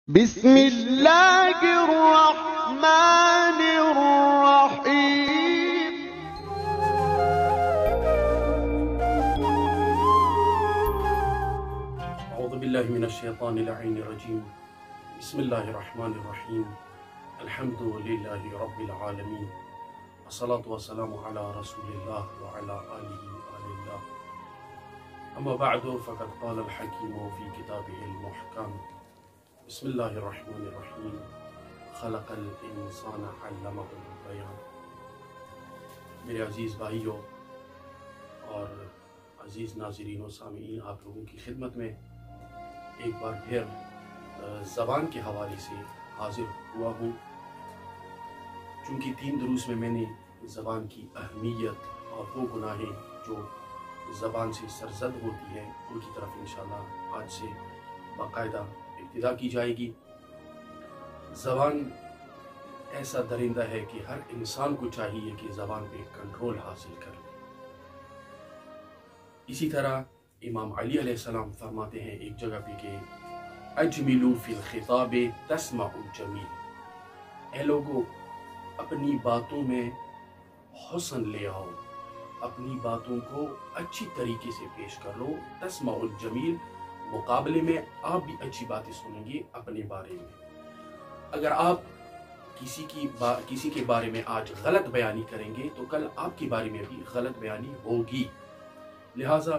بسم اللہ الرحمن الرحیم اعوذ باللہ من الشیطان اللعین الرجیم بسم اللہ الرحمن الرحیم الحمد للہ رب العالمین والصلاة والسلام علی رسول اللہ وعلی آلہ وآلہ اللہ اما بعد فقد قال الحکیم فی کتابہ المحکم بسم اللہ الرحمن الرحیم خلق الانسان علمہ البیان۔ میرے عزیز بھائیوں اور عزیز ناظرین و سامعین، آپ لوگوں کی خدمت میں ایک بار پھر زبان کے حوالے سے حاضر ہوا ہوں، چونکہ 3 دروس میں نے زبان کی اہمیت اور وہ گناہیں جو زبان سے سرزد ہوتی ہیں ان کی طرف انشاءاللہ آج سے باقاعدہ ابتدا کی جائے گی۔ زبان ایسا درندہ ہے کہ ہر انسان کو چاہیے کہ زبان پہ کنٹرول حاصل کر لے۔ اسی طرح امام علی علیہ السلام فرماتے ہیں ایک جگہ پہ کہ اجملوا فی الخطاب تسمعوا الجمیل، اے لوگو اپنی باتوں میں حسن لے آؤ، اپنی باتوں کو اچھی طریقے سے پیش کر لو، تسمعوا الجمیل، مقابلے میں آپ بھی اچھی باتیں سنیں گے اپنے بارے میں۔ اگر آپ کسی کے بارے میں آج غلط بیانی کریں گے تو کل آپ کے بارے میں بھی غلط بیانی ہوگی، لہٰذا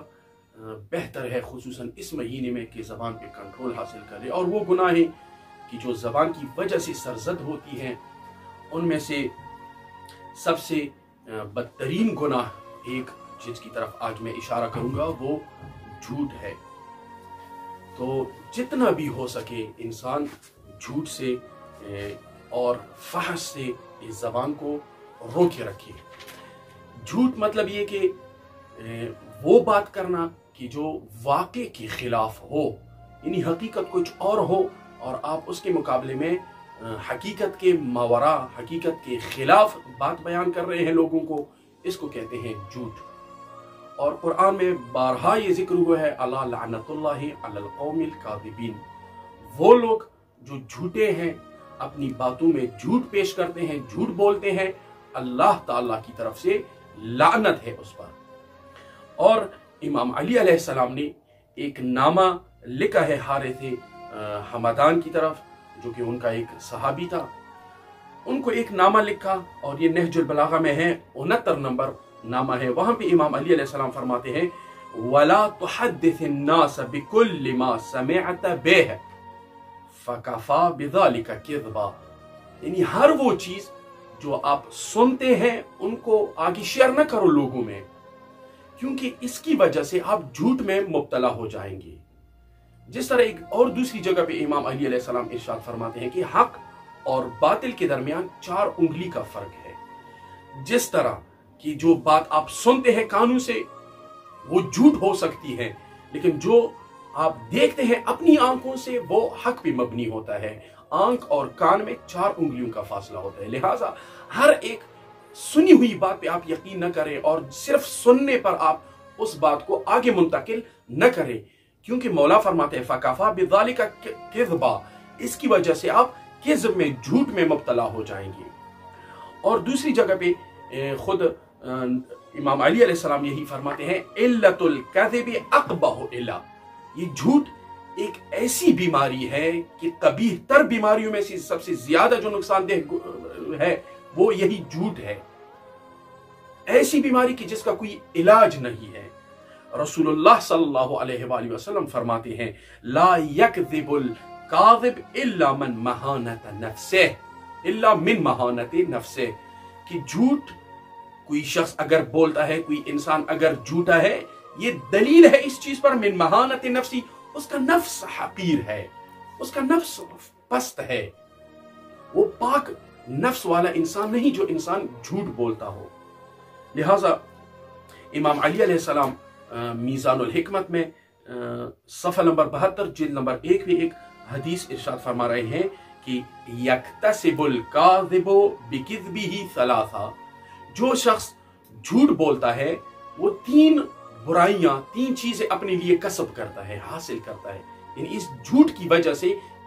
بہتر ہے خصوصاً اس مہینے میں کہ زبان پہ کنٹرول حاصل کرے۔ اور وہ گناہیں کہ جو زبان کی وجہ سے سرزد ہوتی ہیں ان میں سے سب سے بدترین گناہ ایک جس کی طرف آج میں اشارہ کروں گا وہ جھوٹ ہے۔ تو جتنا بھی ہو سکے انسان جھوٹ سے اور فحش سے اس زبان کو روکے رکھے۔ جھوٹ مطلب یہ کہ وہ بات کرنا کہ جو واقع کے خلاف ہو، یعنی حقیقت کچھ اور ہو اور آپ اس کے مقابلے میں حقیقت کے ماورا، حقیقت کے خلاف بات بیان کر رہے ہیں لوگوں کو، اس کو کہتے ہیں جھوٹ۔ اور قرآن میں بارہا یہ ذکر ہوا ہے اللہ لعنت اللہ علی القوم الکاذبین، وہ لوگ جو جھوٹے ہیں، اپنی باتوں میں جھوٹ پیش کرتے ہیں، جھوٹ بولتے ہیں، اللہ تعالیٰ کی طرف سے لعنت ہے اس پر۔ اور امام علی علیہ السلام نے ایک نامہ لکھا ہے حارث حمدان کی طرف، جو کہ ان کا ایک صحابی تھا، ان کو ایک نامہ لکھا اور یہ نہج البلاغہ میں ہے، 69 نمبر نامہ ہے۔ وہاں پہ امام علی علیہ السلام فرماتے ہیں وَلَا تُحَدِّثِ النَّاسَ بِكُلِّ مَا سَمِعْتَ بِهِ فَكَفَى بِذَلِكَ كِذْبًا، یعنی ہر وہ چیز جو آپ سنتے ہیں ان کو آگے شیئر نہ کرو لوگوں میں، کیونکہ اس کی وجہ سے آپ جھوٹ میں مبتلا ہو جائیں گے۔ جس طرح ایک اور دوسری جگہ پہ امام علی علیہ السلام ارشاد فرماتے ہیں کہ حق اور باطل کے درمیان 4 انگلی کا فرق ہے۔ جس طرح کہ جو بات آپ سنتے ہیں کانوں سے وہ جھوٹ ہو سکتی ہے، لیکن جو آپ دیکھتے ہیں اپنی آنکھوں سے وہ حق پہ مبنی ہوتا ہے۔ آنکھ اور کان میں 4 انگلیوں کا فاصلہ ہوتا ہے، لہٰذا ہر ایک سنی ہوئی بات پہ آپ یقین نہ کریں اور صرف سننے پر آپ اس بات کو آگے منتقل نہ کریں، کیونکہ مولا فرماتے ہیں فَكَفَى بِذَلِكَ كِذْبًا، اس کی وجہ سے آپ کذب میں، جھوٹ میں مبتلا ہو جائیں گے۔ اور دوسری جگہ پہ خود امام علی علیہ السلام یہی فرماتے ہیں عِلَّةُ الْكَذِبِ أَقْبَحُ إِلَّا، یہ جھوٹ ایک ایسی بیماری ہے کہ قبیح تر بیماریوں میں سے سب سے زیادہ جو نقصان دہ ہے وہ یہی جھوٹ ہے، ایسی بیماری کی جس کا کوئی علاج نہیں ہے۔ رسول اللہ صلی اللہ علیہ وآلہ وسلم فرماتے ہیں لا يكذب الكاذب الا من مہانت نفسه، الا من مہانت نفسه، کہ جھوٹ کوئی شخص اگر بولتا ہے، کوئی انسان اگر جھوٹا ہے، یہ دلیل ہے اس چیز پر من مہانت نفسی، اس کا نفس حقیر ہے، اس کا نفس پست ہے، وہ پاک نفس والا انسان نہیں جو انسان جھوٹ بولتا ہو۔ لہٰذا امام علی علیہ السلام میزان الحکمت میں صفحہ نمبر 72 جلد نمبر 1 میں ایک حدیث ارشاد فرما رہے ہیں کہ یکتسب الکاذب بکذبہ ثلاثہ، جو شخص جھوٹ بولتا ہے وہ 3 برائیاں، 3 چیزیں اپنے لیے کسب کرتا ہے، حاصل کرتا ہے، یعنی اس جھوٹ کی وجہ سے